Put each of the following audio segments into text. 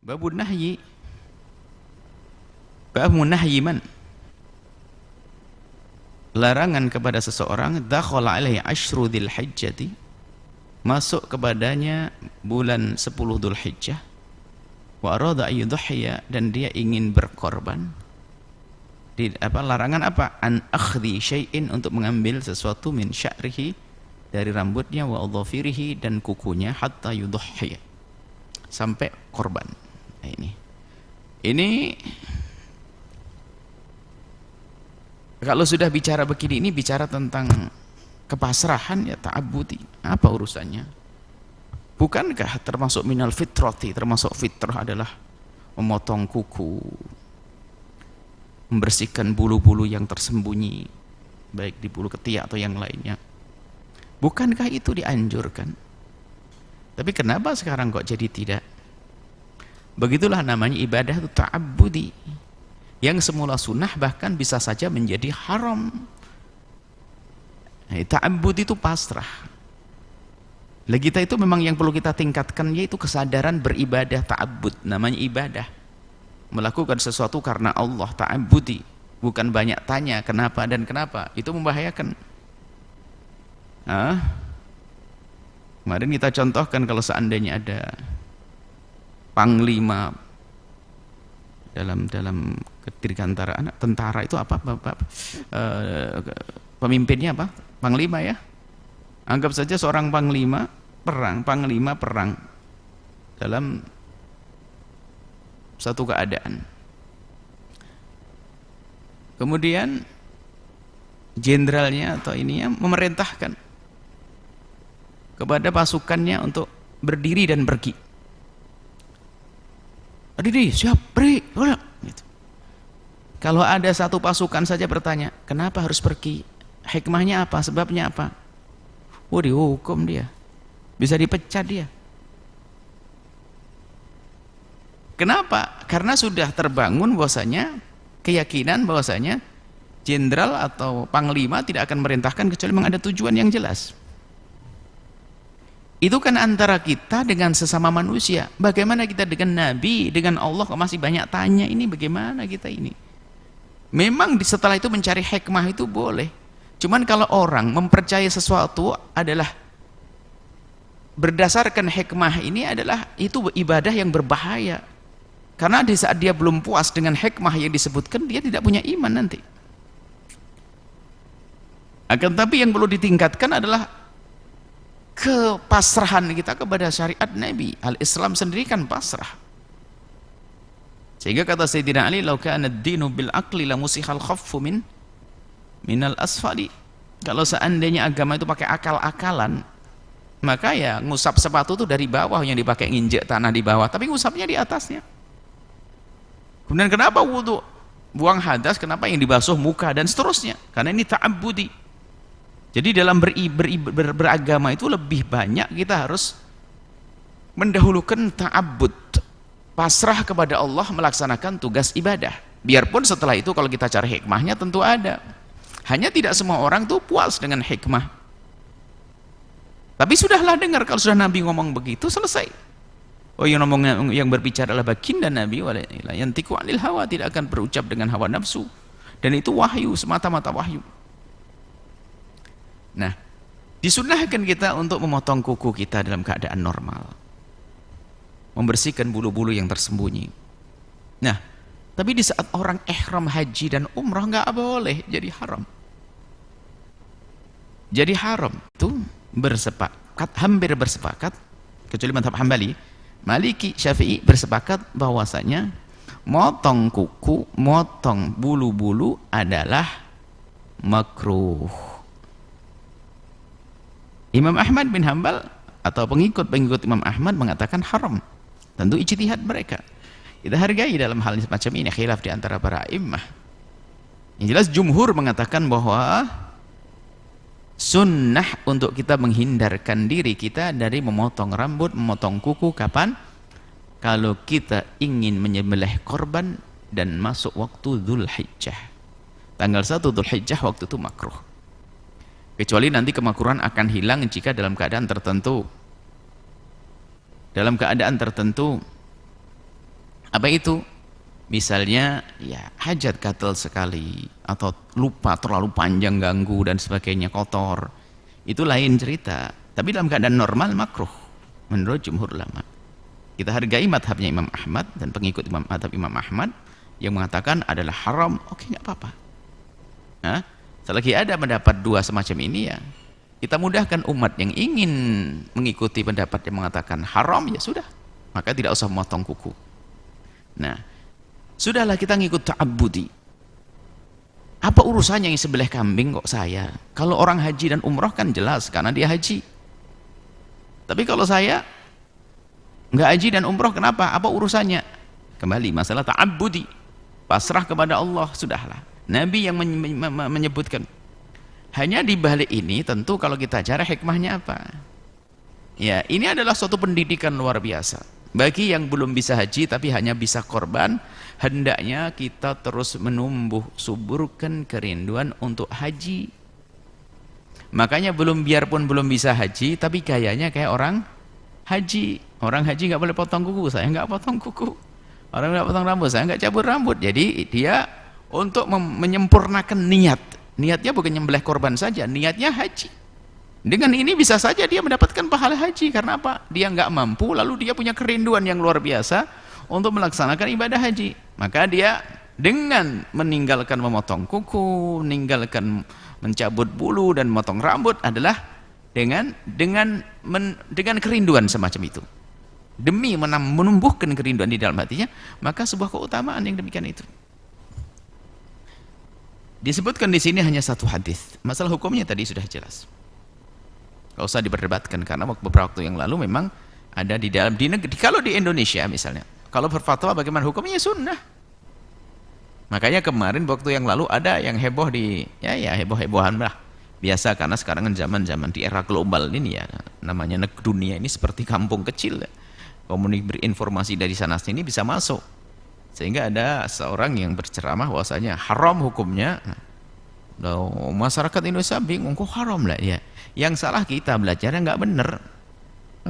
Babun nahyi, babun nahyi man, larangan kepada seseorang dakhala alaihi asyru dzulhijjati, masuk kepadanya bulan 10 Dzulhijjah, wa arada ayyudhiya, dan dia ingin berkorban. Larangan apa? An akhdhi syai'in, untuk mengambil sesuatu, min sya'rihi, dari rambutnya, wa adhafirihi, dan kukunya, hatta yudhiya, sampai korban. Nah, ini kalau sudah bicara begini, ini bicara tentang kepasrahan, ya ta'abbudi. Apa urusannya? Bukankah termasuk minal fitrati, termasuk fitrah adalah memotong kuku, membersihkan bulu-bulu yang tersembunyi, baik di bulu ketiak atau yang lainnya? Bukankah itu dianjurkan? Tapi kenapa sekarang kok jadi tidak? Begitulah namanya ibadah itu ta'abbudi. Yang semula sunnah bahkan bisa saja menjadi haram. Ta'abbud itu pasrah. Lah kita itu memang yang perlu kita tingkatkan, yaitu kesadaran beribadah, ta'abbud, namanya ibadah. Melakukan sesuatu karena Allah, ta'abbudi, bukan banyak tanya kenapa dan kenapa. Itu membahayakan. Kemarin kita contohkan, kalau seandainya ada panglima dalam kedirgantaraan, tentara itu apa, pemimpinnya apa? Panglima, ya. Anggap saja seorang panglima perang dalam satu keadaan. Kemudian jenderalnya atau ininya memerintahkan kepada pasukannya untuk berdiri dan pergi. Berdiri, siap, beri, gitu. Kalau ada satu pasukan saja bertanya, kenapa harus pergi? Hikmahnya apa? Sebabnya apa? Dihukum dia, bisa dipecat dia. Kenapa? Karena sudah terbangun bahwasanya keyakinan bahwasanya jenderal atau panglima tidak akan merintahkan kecuali memang ada tujuan yang jelas. Itu kan antara kita dengan sesama manusia. Bagaimana kita dengan Nabi, dengan Allah, kok masih banyak tanya? Ini bagaimana kita ini? Memang setelah itu mencari hikmah itu boleh. Cuman kalau orang mempercayai sesuatu adalah berdasarkan hikmah, ini adalah itu ibadah yang berbahaya. Karena di saat dia belum puas dengan hikmah yang disebutkan, dia tidak punya iman nanti. Akan tapi yang perlu ditingkatkan adalah kepasrahan kita kepada syariat Nabi. Al-Islam sendiri kan pasrah. Sehingga kata Sayyidina Ali, "Lau kana ad-dinu bil aqli la musihal khaffu minal asfali." Kalau seandainya agama itu pakai akal-akalan, maka ya ngusap sepatu itu dari bawah, yang dipakai nginjek tanah di bawah, tapi ngusapnya di atasnya. Kemudian kenapa wudu? Buang hadas, kenapa yang dibasuh muka dan seterusnya? Karena ini ta'abbudi. Jadi dalam beragama itu lebih banyak kita harus mendahulukan ta'abbud, pasrah kepada Allah, melaksanakan tugas ibadah. Biarpun setelah itu kalau kita cari hikmahnya tentu ada. Hanya tidak semua orang tuh puas dengan hikmah. Tapi sudahlah dengar, kalau sudah Nabi ngomong begitu, selesai. Yang berbicara adalah baginda Nabi, yantiqu 'anil hawa, tidak akan berucap dengan hawa nafsu. Dan itu wahyu, semata-mata wahyu. Nah, disunnahkan kita untuk memotong kuku kita dalam keadaan normal, membersihkan bulu-bulu yang tersembunyi. Nah, tapi di saat orang ihram haji dan umrah nggak boleh, jadi haram. Jadi haram itu hampir bersepakat, kecuali mazhab Hambali, Maliki, Syafi'i bersepakat bahwasanya motong kuku, motong bulu-bulu adalah makruh. Imam Ahmad bin Hanbal atau pengikut Imam Ahmad mengatakan haram. Tentu ijtihad mereka. Kita hargai dalam hal semacam ini, khilaf di antara para imam. Yang jelas jumhur mengatakan bahwa sunnah untuk kita menghindarkan diri kita dari memotong rambut, memotong kuku kapan? Kalau kita ingin menyembelih korban dan masuk waktu Dzulhijjah. Tanggal 1 Dzulhijjah waktu itu makruh. Kecuali nanti kemakruhan akan hilang jika dalam keadaan tertentu. Dalam keadaan tertentu Apa itu? Misalnya ya hajat gatal sekali, atau lupa terlalu panjang ganggu dan sebagainya, kotor, itu lain cerita. Tapi dalam keadaan normal makruh menurut jumhur ulama. Kita hargai madhabnya Imam Ahmad dan pengikut madhab Imam Ahmad yang mengatakan adalah haram. Oke, nggak apa-apa. Nah, selagi ada pendapat dua semacam ini, ya kita mudahkan umat yang ingin mengikuti pendapat yang mengatakan haram, ya sudah, maka tidak usah memotong kuku. Nah, sudahlah kita ngikut ta'abbudi. Apa urusannya yang sebelah kambing kok saya? Kalau orang haji dan umroh kan jelas karena dia haji. Tapi kalau saya nggak haji dan umroh, kenapa? Apa urusannya? Kembali masalah ta'abbudi, pasrah kepada Allah. Sudahlah, Nabi yang menyebutkan. Hanya di balik ini tentu kalau kita cari hikmahnya apa? Ya, ini adalah suatu pendidikan luar biasa. Bagi yang belum bisa haji tapi hanya bisa korban, hendaknya kita terus menumbuh suburkan kerinduan untuk haji. Makanya biarpun belum bisa haji, tapi gayanya kayak orang haji. Orang haji nggak boleh potong kuku, saya nggak potong kuku. Orang nggak potong rambut, saya nggak cabut rambut. Jadi dia untuk menyempurnakan niat. Niatnya bukan nyembelih korban saja, niatnya haji. Dengan ini bisa saja dia mendapatkan pahala haji. Karena apa? Dia nggak mampu, lalu dia punya kerinduan yang luar biasa untuk melaksanakan ibadah haji. Maka dia dengan meninggalkan memotong kuku, meninggalkan mencabut bulu dan memotong rambut adalah dengan kerinduan semacam itu. Demi menumbuhkan kerinduan di dalam hatinya, maka sebuah keutamaan yang demikian itu. Disebutkan di sini hanya satu hadis. Masalah hukumnya tadi sudah jelas. Gak usah diperdebatkan karena beberapa waktu yang lalu memang ada di dalam negeri. Kalau di Indonesia misalnya, kalau berfatwa bagaimana hukumnya, sunnah. Makanya kemarin waktu yang lalu ada yang heboh ya heboh-hebohan lah. Biasa karena sekarang kan zaman di era global ini ya, namanya dunia ini seperti kampung kecil. Berinformasi dari sana sini bisa masuk. Sehingga ada seorang yang berceramah bahwasanya haram hukumnya. Masyarakat Indonesia bingung, kok haram lah ya. Yang salah kita belajarnya nggak bener,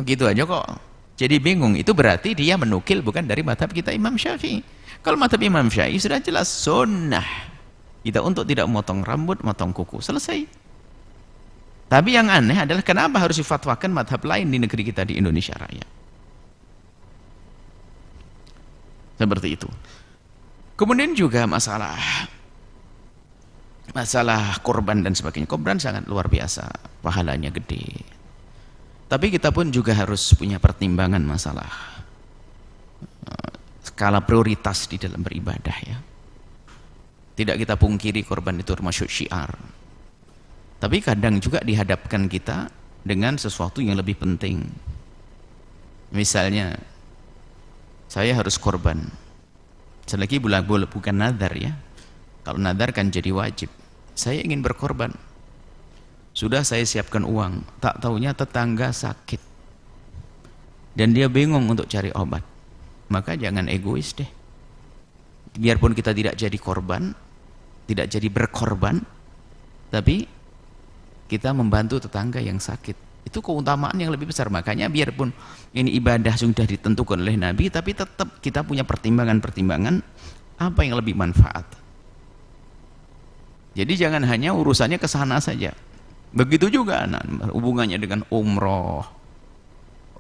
gitu aja kok jadi bingung. Itu berarti dia menukil bukan dari madhab kita Imam Syafi'i. Kalau madhab Imam Syafi'i sudah jelas sunnah kita untuk tidak memotong rambut, memotong kuku, selesai. Tapi yang aneh adalah kenapa harus difatwakan madhab lain di negeri kita di Indonesia Raya. Seperti itu. Kemudian juga masalah korban dan sebagainya. Korban sangat luar biasa, pahalanya gede. Tapi kita pun juga harus punya pertimbangan masalah skala prioritas di dalam beribadah ya. Tidak kita pungkiri korban itu termasuk syiar. Tapi kadang juga dihadapkan kita dengan sesuatu yang lebih penting. Misalnya saya harus korban. Selagi bukan nadar ya. Kalau nadar kan jadi wajib. Saya ingin berkorban, sudah saya siapkan uang, tak taunya tetangga sakit dan dia bingung untuk cari obat. Maka jangan egois deh. Biarpun kita tidak jadi korban, tidak jadi berkorban, tapi kita membantu tetangga yang sakit. Itu keutamaan yang lebih besar. Makanya biarpun ini ibadah sudah ditentukan oleh Nabi, tapi tetap kita punya pertimbangan-pertimbangan apa yang lebih manfaat. Jadi jangan hanya urusannya ke sana saja. Begitu juga hubungannya dengan umroh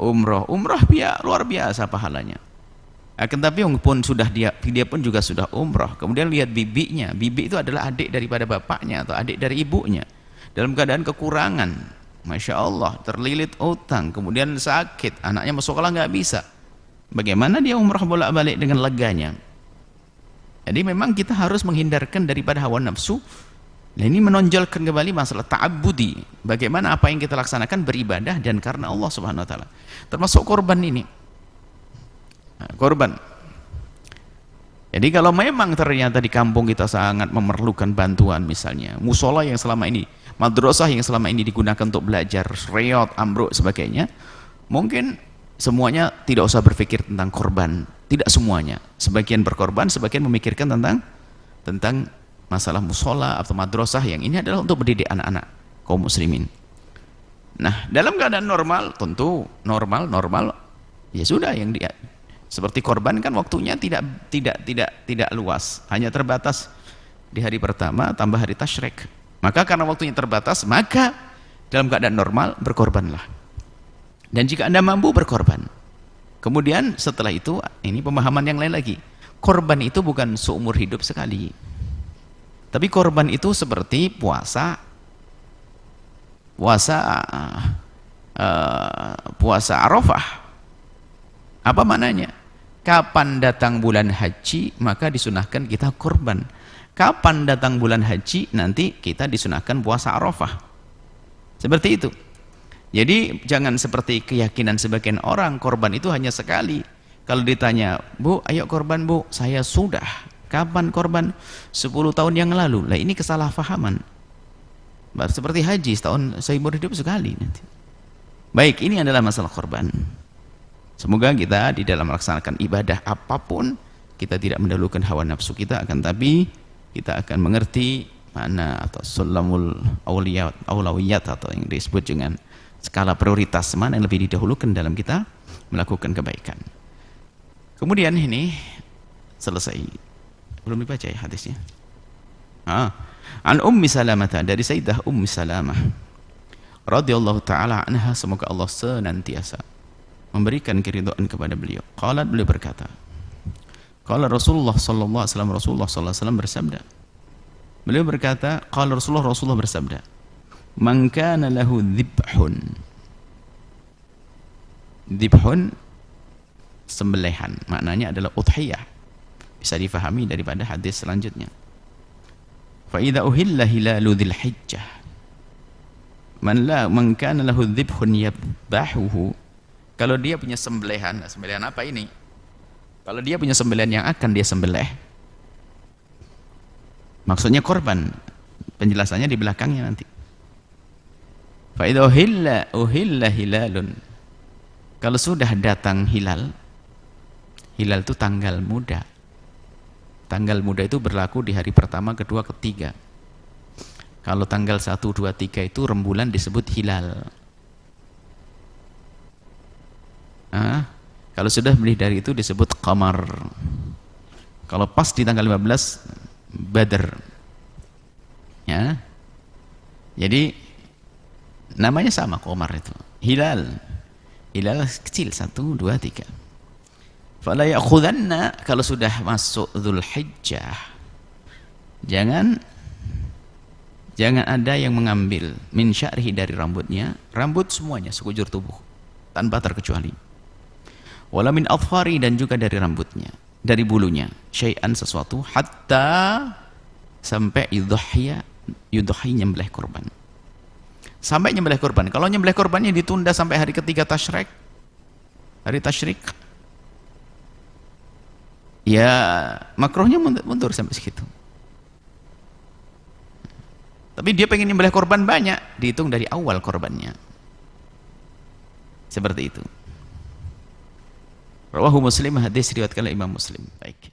luar biasa pahalanya. Akan tapi pun sudah dia pun juga sudah umroh, kemudian lihat bibinya. Bibi itu adalah adik daripada bapaknya atau adik dari ibunya, dalam keadaan kekurangan, masya Allah, terlilit utang, kemudian sakit, anaknya masuk sekolah nggak bisa. Bagaimana dia umroh bolak-balik dengan leganya? Jadi memang kita harus menghindarkan daripada hawa nafsu. Nah, ini menonjolkan kembali masalah ta'abbudi. Bagaimana apa yang kita laksanakan beribadah dan karena Allah Subhanahu wa taala. Termasuk korban ini. Nah, korban. Jadi kalau memang ternyata di kampung kita sangat memerlukan bantuan, misalnya musola yang selama ini, madrasah yang selama ini digunakan untuk belajar, reot, ambruk sebagainya, mungkin semuanya tidak usah berpikir tentang korban. Tidak semuanya, sebagian berkorban, sebagian memikirkan tentang masalah musola atau madrasah yang ini adalah untuk mendidik anak-anak kaum muslimin. Nah, dalam keadaan normal, tentu normal ya sudah, yang dia Seperti korban kan waktunya tidak luas, hanya terbatas di hari pertama tambah hari tasyrik. Maka karena waktunya terbatas, maka dalam keadaan normal berkorbanlah. Dan jika Anda mampu berkorban. Kemudian setelah itu, ini pemahaman yang lain lagi. Korban itu bukan seumur hidup sekali. Tapi korban itu seperti puasa Arafah. Apa maknanya? Kapan datang bulan haji, maka disunahkan kita korban. Kapan datang bulan haji, nanti kita disunahkan puasa Arafah. Seperti itu. Jadi jangan seperti keyakinan sebagian orang, korban itu hanya sekali. Kalau ditanya, Bu, ayo korban Bu, saya sudah. Kapan korban? 10 tahun yang lalu. Lah ini kesalahpahaman. Seperti haji, setahun seumur hidup sekali nanti. Baik, ini adalah masalah korban. Semoga kita di dalam melaksanakan ibadah apapun, kita tidak mendahulukan hawa nafsu kita, akan tapi kita akan mengerti mana atau sulamul aulawiyat atau yang disebut dengan skala prioritas, mana yang lebih didahulukan dalam kita melakukan kebaikan. Kemudian ini selesai. Belum dibaca ya hadisnya. An Ummi Salamah, dari Sayyidah Ummi Salamah radhiyallahu taala anha, semoga Allah senantiasa memberikan keridhaan kepada beliau. Qalat, beliau berkata, qala Rasulullah sallallahu alaihi wasallam, Rasulullah sallallahu alaihi wasallam bersabda. Beliau berkata, qala Rasulullah bersabda, man kana lahu dhibhun. Dhibhun sembelihan, maknanya adalah udhiyah. Bisa difahami daripada hadis selanjutnya. Fa idza uhilla hilalu dzil hijjah. Man kana lahu dhibhun yadbahuhu. Kalau dia punya sembelihan apa ini? Kalau dia punya sembelihan yang akan dia sembelih, maksudnya korban. Penjelasannya di belakangnya nanti. Fa idza uhilla hilalun. Kalau sudah datang hilal itu tanggal muda. Tanggal muda itu berlaku di hari pertama, kedua, ketiga. Kalau tanggal 1, 2, 3 itu rembulan disebut hilal. Kalau sudah lebih dari itu disebut qamar. Kalau pas di tanggal 15 Badr. Ya. Jadi namanya sama, qamar itu. Hilal kecil 1, 2, 3. Fala ya'khudanna, kalau sudah masuk Dzulhijjah, jangan ada yang mengambil min sya'rihi, dari rambutnya, rambut semuanya sekujur tubuh tanpa terkecuali. Wala min adfari, dan juga dari rambutnya, dari bulunya, syai'an, sesuatu, hatta sampai yudhhi nyembelih korban. Sampai nyembelih korban. Kalau nyembelih korbannya ditunda sampai hari ketiga tasyrik, hari tasyrik, ya makruhnya mundur sampai segitu. Tapi dia pengen nyembelih korban banyak, dihitung dari awal korbannya. Seperti itu. Rawahu Muslim, hadis riwayatkan oleh Imam Muslim. Baik.